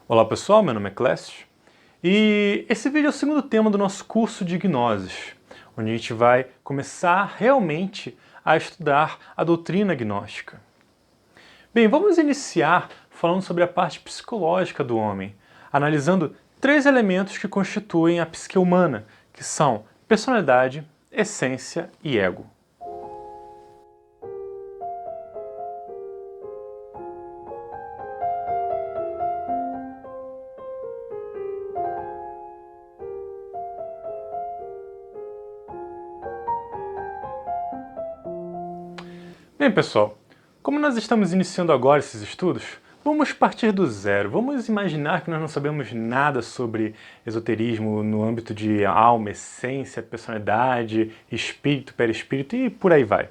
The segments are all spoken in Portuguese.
Olá pessoal, meu nome é Clécio e esse vídeo é o segundo tema do nosso curso de Gnoses, onde a gente vai começar realmente a estudar a doutrina gnóstica. Bem, vamos iniciar falando sobre a parte psicológica do homem, analisando três elementos que constituem a psique humana, que são personalidade, essência e ego. Bem, pessoal, como nós estamos iniciando agora esses estudos, vamos partir do zero. Vamos imaginar que nós não sabemos nada sobre esoterismo no âmbito de alma, essência, personalidade, espírito, perispírito e por aí vai.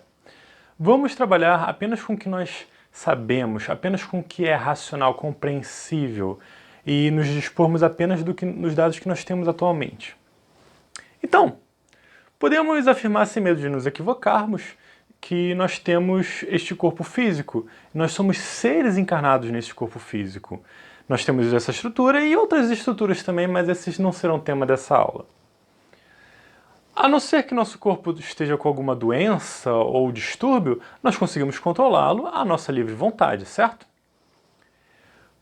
Vamos trabalhar apenas com o que nós sabemos, apenas com o que é racional, compreensível e nos dispormos apenas dos dados que nós temos atualmente. Então, podemos afirmar sem medo de nos equivocarmos que nós temos este corpo físico. Nós somos seres encarnados nesse corpo físico. Nós temos essa estrutura e outras estruturas também, mas esses não serão tema dessa aula. A não ser que nosso corpo esteja com alguma doença ou distúrbio, nós conseguimos controlá-lo à nossa livre vontade, certo?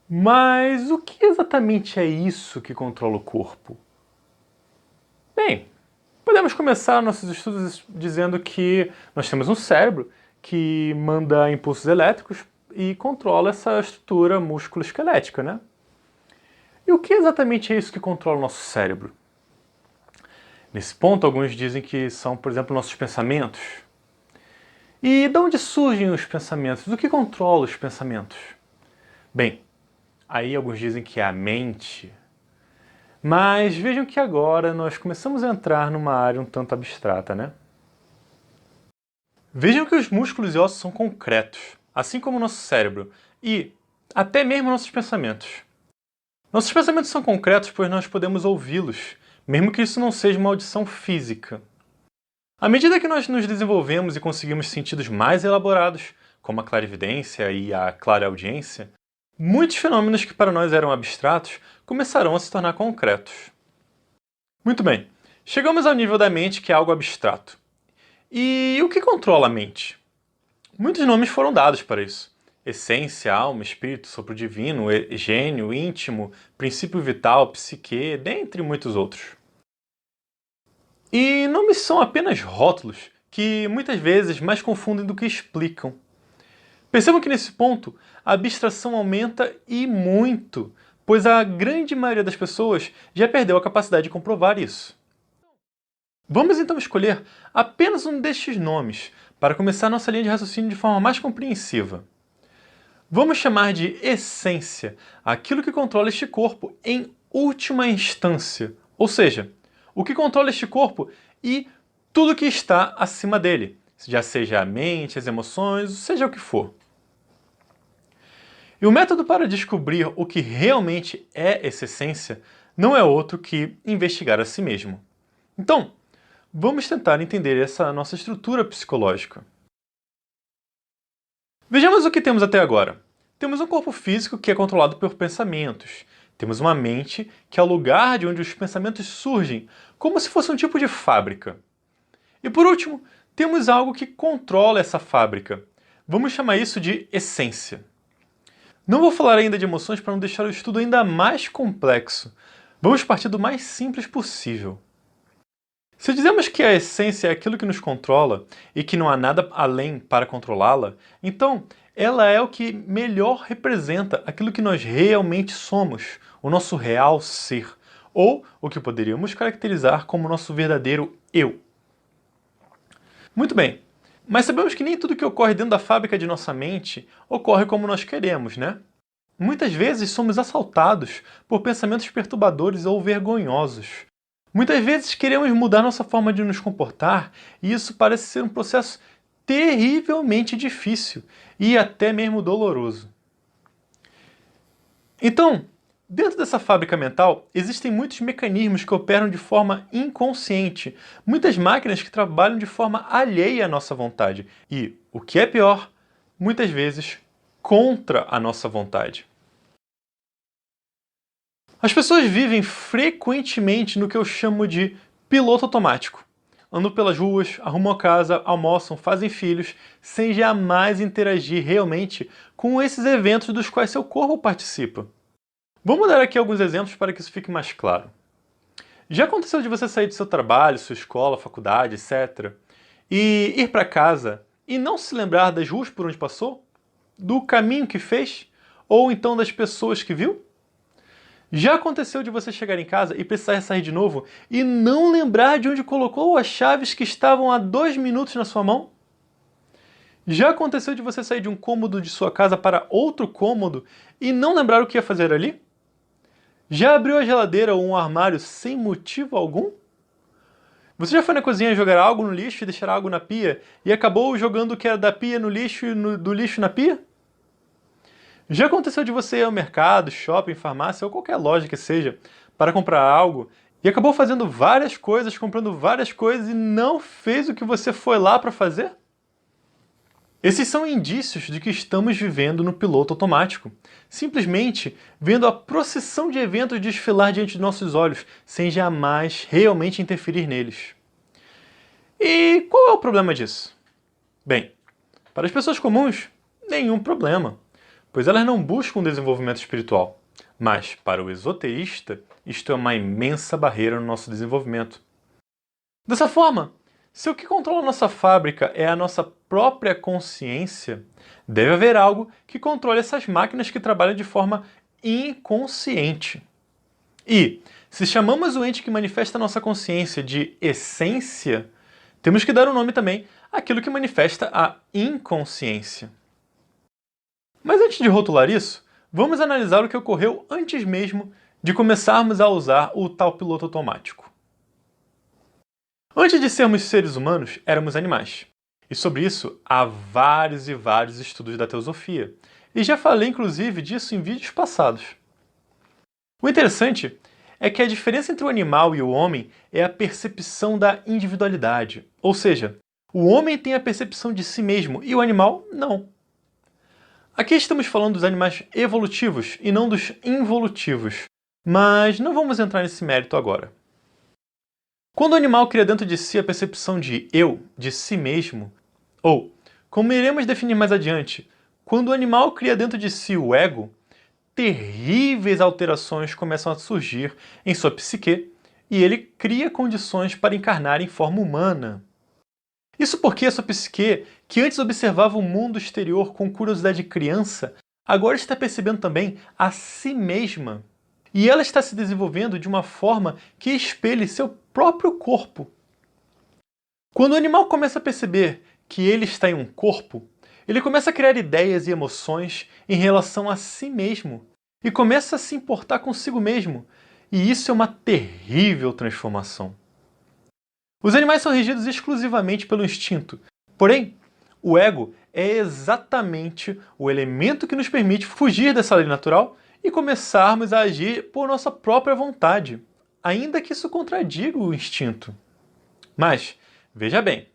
Mas o que exatamente é isso que controla o corpo? Bem, podemos começar nossos estudos dizendo que nós temos um cérebro que manda impulsos elétricos e controla essa estrutura músculo-esquelética, né? E o que exatamente é isso que controla o nosso cérebro? Nesse ponto, alguns dizem que são, por exemplo, nossos pensamentos. E de onde surgem os pensamentos? O que controla os pensamentos? Bem, aí alguns dizem que é a mente. Mas vejam que agora nós começamos a entrar numa área um tanto abstrata, né? Vejam que os músculos e ossos são concretos, assim como o nosso cérebro, e até mesmo nossos pensamentos. Nossos pensamentos são concretos pois nós podemos ouvi-los, mesmo que isso não seja uma audição física. À medida que nós nos desenvolvemos e conseguimos sentidos mais elaborados, como a clarividência e a clareaudiência, muitos fenômenos que para nós eram abstratos começarão a se tornar concretos. Muito bem, chegamos ao nível da mente que é algo abstrato. E o que controla a mente? Muitos nomes foram dados para isso. Essência, alma, espírito, sopro divino, gênio, íntimo, princípio vital, psique, dentre muitos outros. E nomes são apenas rótulos que muitas vezes mais confundem do que explicam. Percebam que nesse ponto a abstração aumenta e muito, pois a grande maioria das pessoas já perdeu a capacidade de comprovar isso. Vamos então escolher apenas um destes nomes para começar nossa linha de raciocínio de forma mais compreensiva. Vamos chamar de essência aquilo que controla este corpo em última instância, ou seja, o que controla este corpo e tudo que está acima dele, já seja a mente, as emoções, seja o que for. E o método para descobrir o que realmente é essa essência não é outro que investigar a si mesmo. Então, vamos tentar entender essa nossa estrutura psicológica. Vejamos o que temos até agora. Temos um corpo físico que é controlado por pensamentos. Temos uma mente que é o lugar de onde os pensamentos surgem, como se fosse um tipo de fábrica. E por último, temos algo que controla essa fábrica. Vamos chamar isso de essência. Não vou falar ainda de emoções para não deixar o estudo ainda mais complexo. Vamos partir do mais simples possível. Se dizemos que a essência é aquilo que nos controla e que não há nada além para controlá-la, então ela é o que melhor representa aquilo que nós realmente somos, o nosso real ser, ou o que poderíamos caracterizar como nosso verdadeiro eu. Muito bem, mas sabemos que nem tudo que ocorre dentro da fábrica de nossa mente ocorre como nós queremos, né? Muitas vezes somos assaltados por pensamentos perturbadores ou vergonhosos. Muitas vezes queremos mudar nossa forma de nos comportar e isso parece ser um processo terrivelmente difícil e até mesmo doloroso. Então, dentro dessa fábrica mental, existem muitos mecanismos que operam de forma inconsciente, muitas máquinas que trabalham de forma alheia à nossa vontade e, o que é pior, muitas vezes contra a nossa vontade. As pessoas vivem frequentemente no que eu chamo de piloto automático. Andam pelas ruas, arrumam a casa, almoçam, fazem filhos, sem jamais interagir realmente com esses eventos dos quais seu corpo participa. Vamos dar aqui alguns exemplos para que isso fique mais claro. Já aconteceu de você sair do seu trabalho, sua escola, faculdade, etc., e ir para casa e não se lembrar das ruas por onde passou? Do caminho que fez? Ou então das pessoas que viu? Já aconteceu de você chegar em casa e precisar sair de novo e não lembrar de onde colocou as chaves que estavam há 2 minutos na sua mão? Já aconteceu de você sair de um cômodo de sua casa para outro cômodo e não lembrar o que ia fazer ali? Já abriu a geladeira ou um armário sem motivo algum? Você já foi na cozinha jogar algo no lixo e deixar algo na pia e acabou jogando o que era da pia no lixo e do lixo na pia? Já aconteceu de você ir ao mercado, shopping, farmácia ou qualquer loja que seja para comprar algo e acabou fazendo várias coisas, comprando várias coisas e não fez o que você foi lá para fazer? Esses são indícios de que estamos vivendo no piloto automático, simplesmente vendo a procissão de eventos desfilar diante de nossos olhos, sem jamais realmente interferir neles. E qual é o problema disso? Bem, para as pessoas comuns, nenhum problema, pois elas não buscam desenvolvimento espiritual. Mas, para o esoterista, isto é uma imensa barreira no nosso desenvolvimento. Dessa forma, se o que controla a nossa fábrica é a nossa própria consciência, deve haver algo que controle essas máquinas que trabalham de forma inconsciente. E, se chamamos o ente que manifesta a nossa consciência de essência, temos que dar um nome também àquilo que manifesta a inconsciência. Mas antes de rotular isso, vamos analisar o que ocorreu antes mesmo de começarmos a usar o tal piloto automático. Antes de sermos seres humanos, éramos animais. E sobre isso, há vários e vários estudos da teosofia. E já falei inclusive disso em vídeos passados. O interessante é que a diferença entre o animal e o homem é a percepção da individualidade. Ou seja, o homem tem a percepção de si mesmo e o animal não. Aqui estamos falando dos animais evolutivos e não dos involutivos, mas não vamos entrar nesse mérito agora. Quando o animal cria dentro de si a percepção de eu, de si mesmo, ou, como iremos definir mais adiante, quando o animal cria dentro de si o ego, terríveis alterações começam a surgir em sua psique e ele cria condições para encarnar em forma humana. Isso porque a sua psique, que antes observava o mundo exterior com curiosidade de criança, agora está percebendo também a si mesma. E ela está se desenvolvendo de uma forma que espelhe seu próprio corpo. Quando o animal começa a perceber que ele está em um corpo, ele começa a criar ideias e emoções em relação a si mesmo e começa a se importar consigo mesmo. E isso é uma terrível transformação. Os animais são regidos exclusivamente pelo instinto. Porém, o ego é exatamente o elemento que nos permite fugir dessa lei natural e começarmos a agir por nossa própria vontade, ainda que isso contradiga o instinto. Mas, veja bem,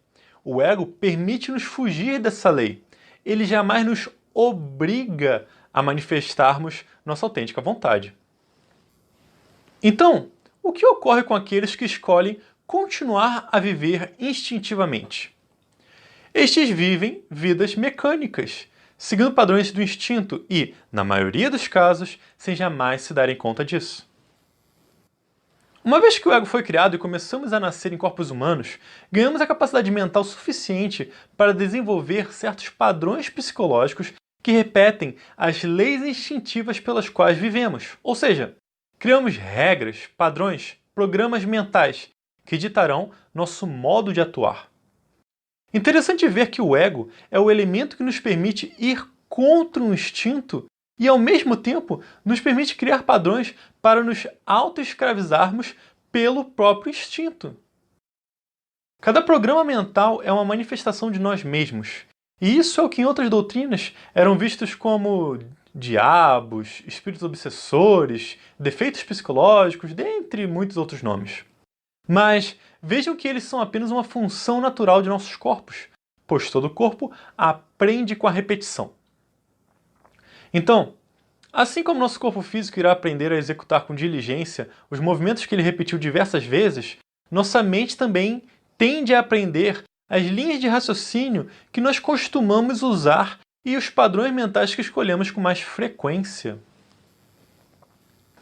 o ego permite-nos fugir dessa lei. Ele jamais nos obriga a manifestarmos nossa autêntica vontade. Então, o que ocorre com aqueles que escolhem continuar a viver instintivamente? Estes vivem vidas mecânicas, seguindo padrões do instinto e, na maioria dos casos, sem jamais se darem conta disso. Uma vez que o ego foi criado e começamos a nascer em corpos humanos, ganhamos a capacidade mental suficiente para desenvolver certos padrões psicológicos que repetem as leis instintivas pelas quais vivemos. Ou seja, criamos regras, padrões, programas mentais que ditarão nosso modo de atuar. Interessante ver que o ego é o elemento que nos permite ir contra o instinto e, ao mesmo tempo, nos permite criar padrões para nos autoescravizarmos pelo próprio instinto. Cada programa mental é uma manifestação de nós mesmos, e isso é o que em outras doutrinas eram vistos como diabos, espíritos obsessores, defeitos psicológicos, dentre muitos outros nomes. Mas vejam que eles são apenas uma função natural de nossos corpos, pois todo corpo aprende com a repetição. Então, Assim como nosso corpo físico irá aprender a executar com diligência os movimentos que ele repetiu diversas vezes, nossa mente também tende a aprender as linhas de raciocínio que nós costumamos usar e os padrões mentais que escolhemos com mais frequência.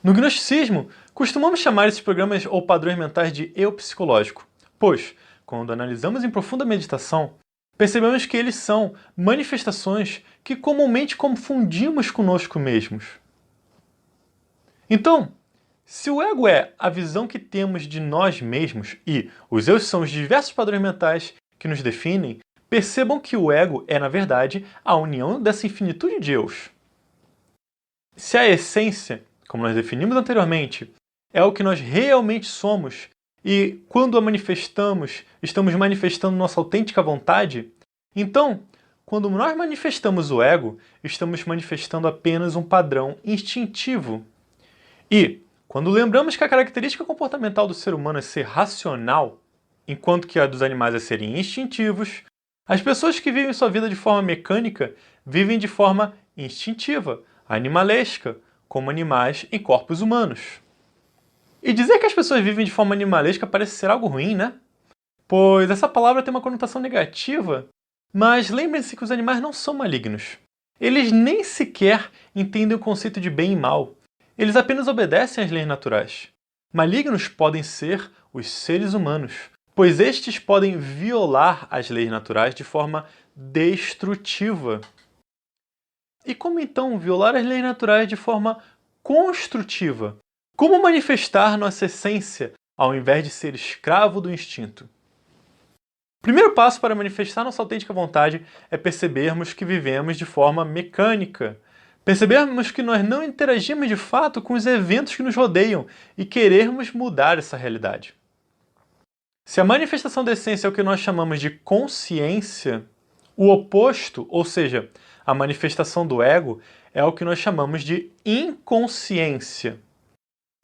No gnosticismo, costumamos chamar esses programas ou padrões mentais de eu psicológico, pois, quando analisamos em profunda meditação, percebemos que eles são manifestações que comumente confundimos conosco mesmos. Então, se o ego é a visão que temos de nós mesmos e os eus são os diversos padrões mentais que nos definem, percebam que o ego é, na verdade, a união dessa infinitude de eus. Se a essência, como nós definimos anteriormente, é o que nós realmente somos e, quando a manifestamos, estamos manifestando nossa autêntica vontade, então, quando nós manifestamos o ego, estamos manifestando apenas um padrão instintivo. E, quando lembramos que a característica comportamental do ser humano é ser racional, enquanto que a dos animais é serem instintivos, as pessoas que vivem sua vida de forma mecânica vivem de forma instintiva, animalesca, como animais em corpos humanos. E dizer que as pessoas vivem de forma animalesca parece ser algo ruim, né? Pois essa palavra tem uma conotação negativa, mas lembrem-se que os animais não são malignos. Eles nem sequer entendem o conceito de bem e mal. Eles apenas obedecem às leis naturais. Malignos podem ser os seres humanos, pois estes podem violar as leis naturais de forma destrutiva. E como então violar as leis naturais de forma construtiva? Como manifestar nossa essência ao invés de ser escravo do instinto? O primeiro passo para manifestar nossa autêntica vontade é percebermos que vivemos de forma mecânica. Percebermos que nós não interagimos de fato com os eventos que nos rodeiam e querermos mudar essa realidade. Se a manifestação da essência é o que nós chamamos de consciência, o oposto, ou seja, a manifestação do ego, é o que nós chamamos de inconsciência.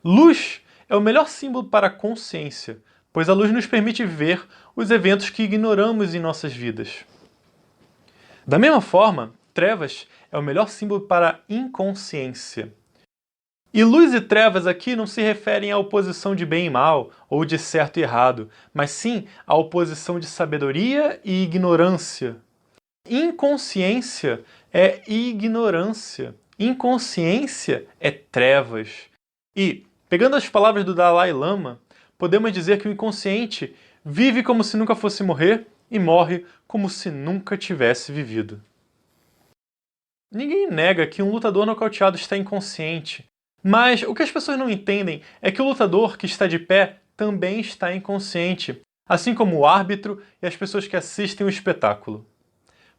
Luz é o melhor símbolo para a consciência, pois a luz nos permite ver os eventos que ignoramos em nossas vidas. Da mesma forma, trevas é o melhor símbolo para a inconsciência. E luz e trevas aqui não se referem à oposição de bem e mal, ou de certo e errado, mas sim à oposição de sabedoria e ignorância. Inconsciência é ignorância. Inconsciência é trevas. E, pegando as palavras do Dalai Lama, podemos dizer que o inconsciente vive como se nunca fosse morrer e morre como se nunca tivesse vivido. Ninguém nega que um lutador nocauteado está inconsciente, mas o que as pessoas não entendem é que o lutador que está de pé também está inconsciente, assim como o árbitro e as pessoas que assistem o espetáculo.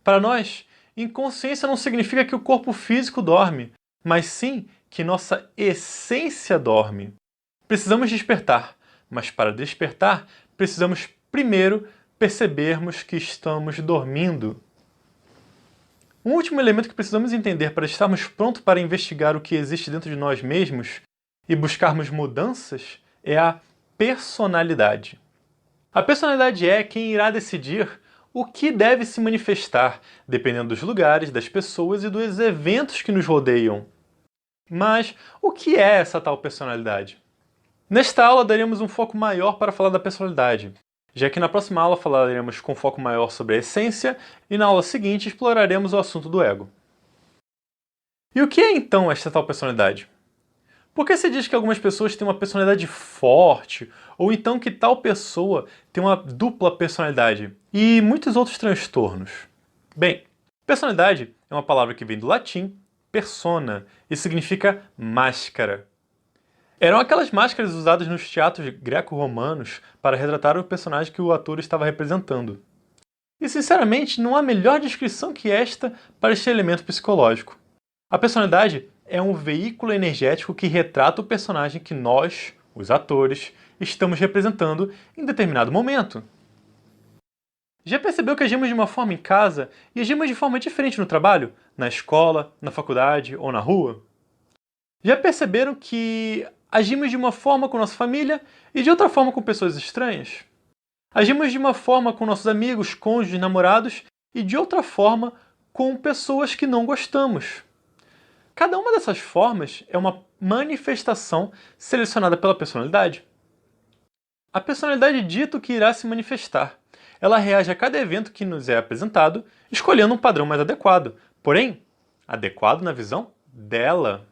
Para nós, inconsciência não significa que o corpo físico dorme, mas sim que nossa essência dorme. Precisamos despertar, mas para despertar, precisamos primeiro percebermos que estamos dormindo. Um último elemento que precisamos entender para estarmos prontos para investigar o que existe dentro de nós mesmos e buscarmos mudanças é a personalidade. A personalidade é quem irá decidir o que deve se manifestar, dependendo dos lugares, das pessoas e dos eventos que nos rodeiam. Mas o que é essa tal personalidade? Nesta aula daremos um foco maior para falar da personalidade, já que na próxima aula falaremos com foco maior sobre a essência e na aula seguinte exploraremos o assunto do ego. E o que é então esta tal personalidade? Por que se diz que algumas pessoas têm uma personalidade forte, ou então que tal pessoa tem uma dupla personalidade, e muitos outros transtornos? Bem, personalidade é uma palavra que vem do latim persona e significa máscara. Eram aquelas máscaras usadas nos teatros greco-romanos para retratar o personagem que o ator estava representando. E sinceramente, não há melhor descrição que esta para este elemento psicológico. A personalidade é um veículo energético que retrata o personagem que nós, os atores, estamos representando em determinado momento. Já percebeu que agimos de uma forma em casa e agimos de forma diferente no trabalho, na escola, na faculdade ou na rua? Já perceberam que agimos de uma forma com nossa família e de outra forma com pessoas estranhas? Agimos de uma forma com nossos amigos, cônjuges, namorados e de outra forma com pessoas que não gostamos. Cada uma dessas formas é uma manifestação selecionada pela personalidade. A personalidade dita o que irá se manifestar. Ela reage a cada evento que nos é apresentado, escolhendo um padrão mais adequado, porém, adequado na visão dela.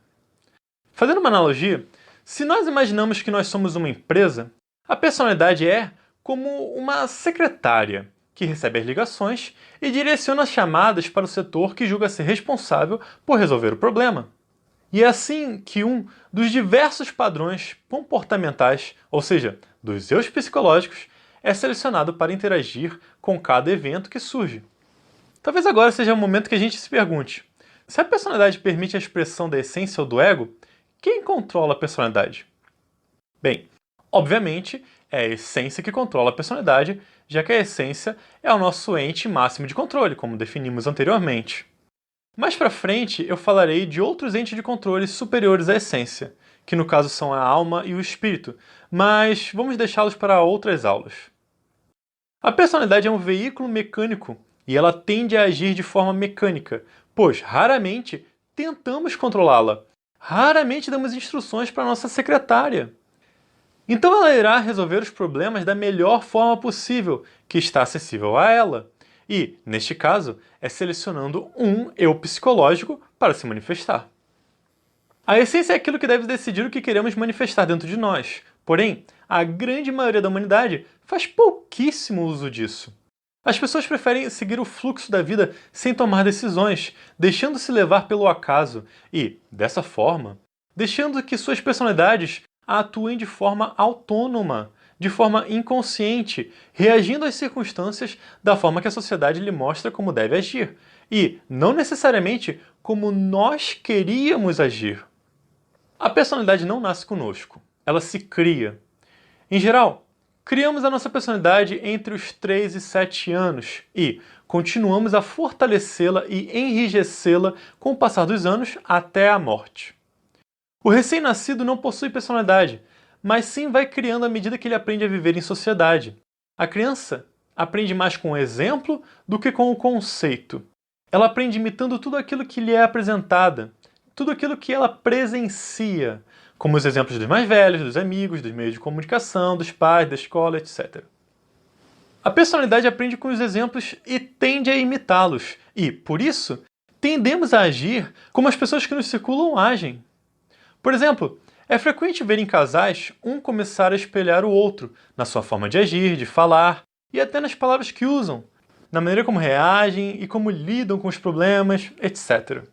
Fazendo uma analogia, se nós imaginamos que nós somos uma empresa, a personalidade é como uma secretária que recebe as ligações e direciona as chamadas para o setor que julga ser responsável por resolver o problema. E é assim que um dos diversos padrões comportamentais, ou seja, dos eus psicológicos, é selecionado para interagir com cada evento que surge. Talvez agora seja o momento que a gente se pergunte: se a personalidade permite a expressão da essência ou do ego, quem controla a personalidade? Bem, obviamente é a essência que controla a personalidade, já que a essência é o nosso ente máximo de controle, como definimos anteriormente. Mais pra frente eu falarei de outros entes de controle superiores à essência, que no caso são a alma e o espírito, mas vamos deixá-los para outras aulas. A personalidade é um veículo mecânico e ela tende a agir de forma mecânica, pois raramente tentamos controlá-la, raramente damos instruções para nossa secretária. Então ela irá resolver os problemas da melhor forma possível, que está acessível a ela. E, neste caso, é selecionando um eu psicológico para se manifestar. A essência é aquilo que deve decidir o que queremos manifestar dentro de nós. Porém, a grande maioria da humanidade faz pouquíssimo uso disso. As pessoas preferem seguir o fluxo da vida sem tomar decisões, deixando-se levar pelo acaso e, dessa forma, deixando que suas personalidades atuem de forma autônoma, de forma inconsciente, reagindo às circunstâncias da forma que a sociedade lhe mostra como deve agir, e não necessariamente como nós queríamos agir. A personalidade não nasce conosco, ela se cria. Em geral, criamos a nossa personalidade entre os 3 e 7 anos e continuamos a fortalecê-la e enrijecê-la com o passar dos anos até a morte. O recém-nascido não possui personalidade, mas sim vai criando à medida que ele aprende a viver em sociedade. A criança aprende mais com o exemplo do que com o conceito. Ela aprende imitando tudo aquilo que lhe é apresentada, tudo aquilo que ela presencia, como os exemplos dos mais velhos, dos amigos, dos meios de comunicação, dos pais, da escola, etc. A personalidade aprende com os exemplos e tende a imitá-los, e, por isso, tendemos a agir como as pessoas que nos circulam agem. Por exemplo, é frequente ver em casais um começar a espelhar o outro, na sua forma de agir, de falar e até nas palavras que usam, na maneira como reagem e como lidam com os problemas, etc.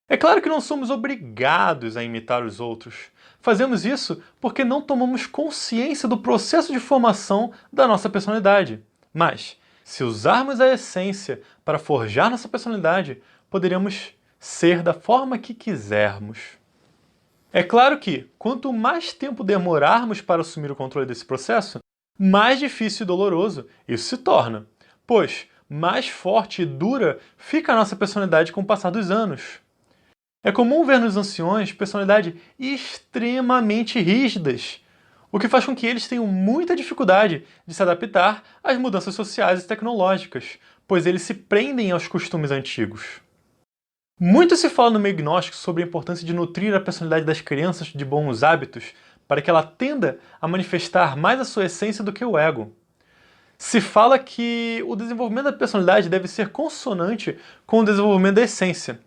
É claro que não somos obrigados a imitar os outros. Fazemos isso porque não tomamos consciência do processo de formação da nossa personalidade. Mas, se usarmos a essência para forjar nossa personalidade, poderemos ser da forma que quisermos. É claro que, quanto mais tempo demorarmos para assumir o controle desse processo, mais difícil e doloroso isso se torna, pois mais forte e dura fica a nossa personalidade com o passar dos anos. É comum ver nos anciões personalidades extremamente rígidas, o que faz com que eles tenham muita dificuldade de se adaptar às mudanças sociais e tecnológicas, pois eles se prendem aos costumes antigos. Muito se fala no meio gnóstico sobre a importância de nutrir a personalidade das crianças de bons hábitos para que ela tenda a manifestar mais a sua essência do que o ego. Se fala que o desenvolvimento da personalidade deve ser consonante com o desenvolvimento da essência.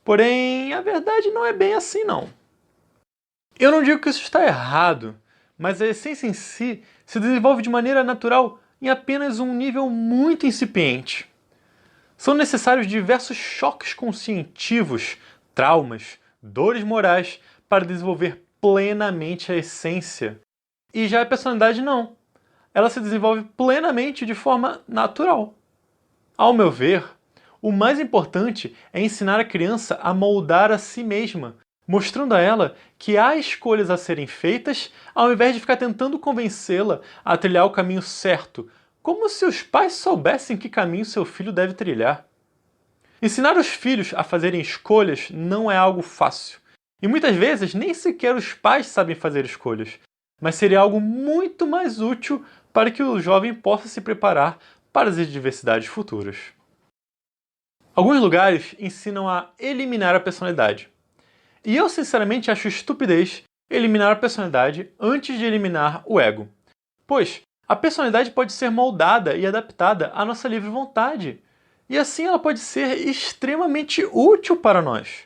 Porém, a verdade não é bem assim, não. Eu não digo que isso está errado, mas a essência em si se desenvolve de maneira natural em apenas um nível muito incipiente. São necessários diversos choques conscientivos, traumas, dores morais para desenvolver plenamente a essência. E já a personalidade não. Ela se desenvolve plenamente de forma natural. Ao meu ver, o mais importante é ensinar a criança a moldar a si mesma, mostrando a ela que há escolhas a serem feitas ao invés de ficar tentando convencê-la a trilhar o caminho certo, como se os pais soubessem que caminho seu filho deve trilhar. Ensinar os filhos a fazerem escolhas não é algo fácil. E muitas vezes nem sequer os pais sabem fazer escolhas. Mas seria algo muito mais útil para que o jovem possa se preparar para as adversidades futuras. Alguns lugares ensinam a eliminar a personalidade. E eu sinceramente acho estupidez eliminar a personalidade antes de eliminar o ego. Pois a personalidade pode ser moldada e adaptada à nossa livre vontade. E assim ela pode ser extremamente útil para nós.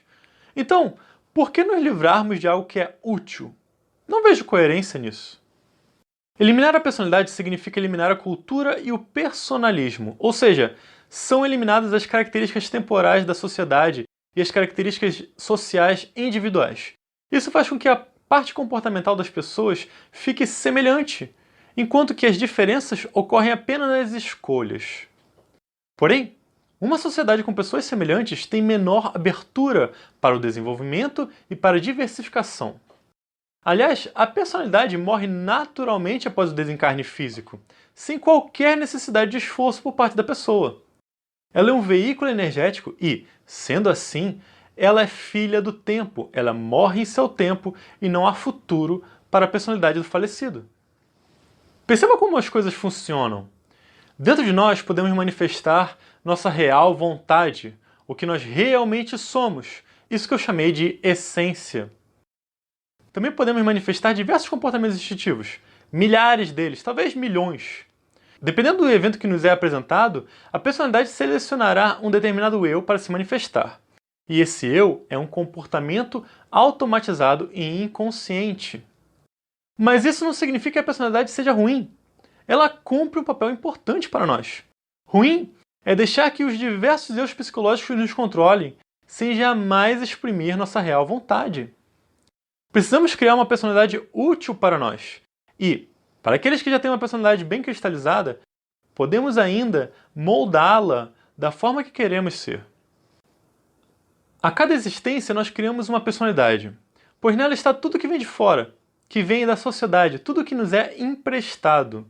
Então, por que nos livrarmos de algo que é útil? Não vejo coerência nisso. Eliminar a personalidade significa eliminar a cultura e o personalismo, ou seja, são eliminadas as características temporais da sociedade e as características sociais individuais. Isso faz com que a parte comportamental das pessoas fique semelhante, enquanto que as diferenças ocorrem apenas nas escolhas. Porém, uma sociedade com pessoas semelhantes tem menor abertura para o desenvolvimento e para a diversificação. Aliás, a personalidade morre naturalmente após o desencarne físico, sem qualquer necessidade de esforço por parte da pessoa. Ela é um veículo energético e, sendo assim, ela é filha do tempo, ela morre em seu tempo e não há futuro para a personalidade do falecido. Perceba como as coisas funcionam. Dentro de nós podemos manifestar nossa real vontade, o que nós realmente somos, isso que eu chamei de essência. Também podemos manifestar diversos comportamentos instintivos, milhares deles, talvez milhões. Dependendo do evento que nos é apresentado, a personalidade selecionará um determinado eu para se manifestar. E esse eu é um comportamento automatizado e inconsciente. Mas isso não significa que a personalidade seja ruim. Ela cumpre um papel importante para nós. Ruim é deixar que os diversos eus psicológicos nos controlem, sem jamais exprimir nossa real vontade. Precisamos criar uma personalidade útil para nós. E, para aqueles que já têm uma personalidade bem cristalizada, podemos ainda moldá-la da forma que queremos ser. A cada existência nós criamos uma personalidade, pois nela está tudo que vem de fora, que vem da sociedade, tudo que nos é emprestado.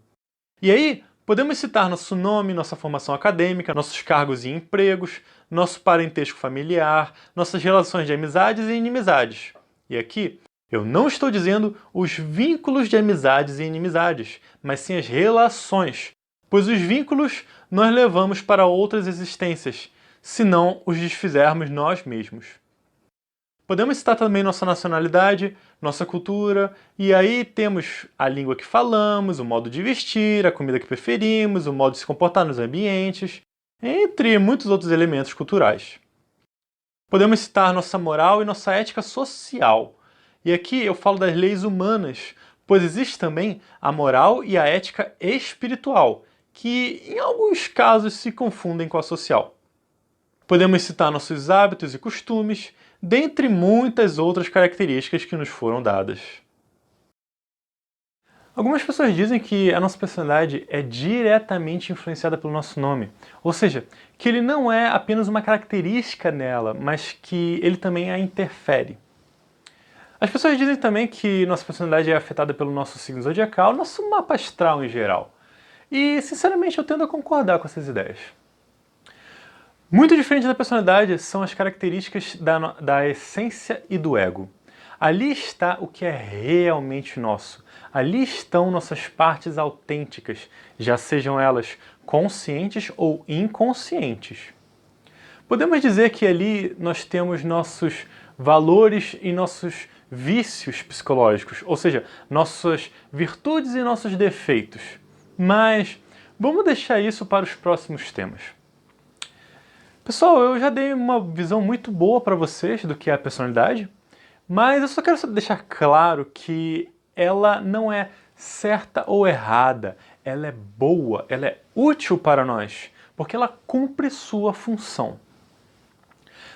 E aí, podemos citar nosso nome, nossa formação acadêmica, nossos cargos e empregos, nosso parentesco familiar, nossas relações de amizades e inimizades. E aqui, eu não estou dizendo os vínculos de amizades e inimizades, mas sim as relações, pois os vínculos nós levamos para outras existências, se não os desfizermos nós mesmos. Podemos citar também nossa nacionalidade, nossa cultura, e aí temos a língua que falamos, o modo de vestir, a comida que preferimos, o modo de se comportar nos ambientes, entre muitos outros elementos culturais. Podemos citar nossa moral e nossa ética social. E aqui eu falo das leis humanas, pois existe também a moral e a ética espiritual, que em alguns casos se confundem com a social. Podemos citar nossos hábitos e costumes, dentre muitas outras características que nos foram dadas. Algumas pessoas dizem que a nossa personalidade é diretamente influenciada pelo nosso nome, ou seja, que ele não é apenas uma característica nela, mas que ele também a interfere. As pessoas dizem também que nossa personalidade é afetada pelo nosso signo zodiacal, nosso mapa astral em geral. E, sinceramente, eu tendo a concordar com essas ideias. Muito diferente da personalidade são as características da essência e do ego. Ali está o que é realmente nosso. Ali estão nossas partes autênticas, já sejam elas conscientes ou inconscientes. Podemos dizer que ali nós temos nossos valores e nossos vícios psicológicos, ou seja, nossas virtudes e nossos defeitos. Mas vamos deixar isso para os próximos temas. Pessoal, eu já dei uma visão muito boa para vocês do que é a personalidade, mas eu só quero deixar claro que ela não é certa ou errada, ela é boa, ela é útil para nós, porque ela cumpre sua função.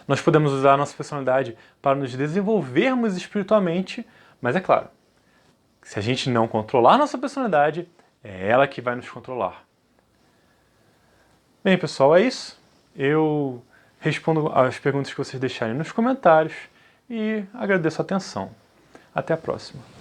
Nós podemos usar a nossa personalidade para nos desenvolvermos espiritualmente, mas é claro, se a gente não controlar a nossa personalidade, é ela que vai nos controlar. Bem, pessoal, é isso. Eu respondo as perguntas que vocês deixarem nos comentários e agradeço a atenção. Até a próxima.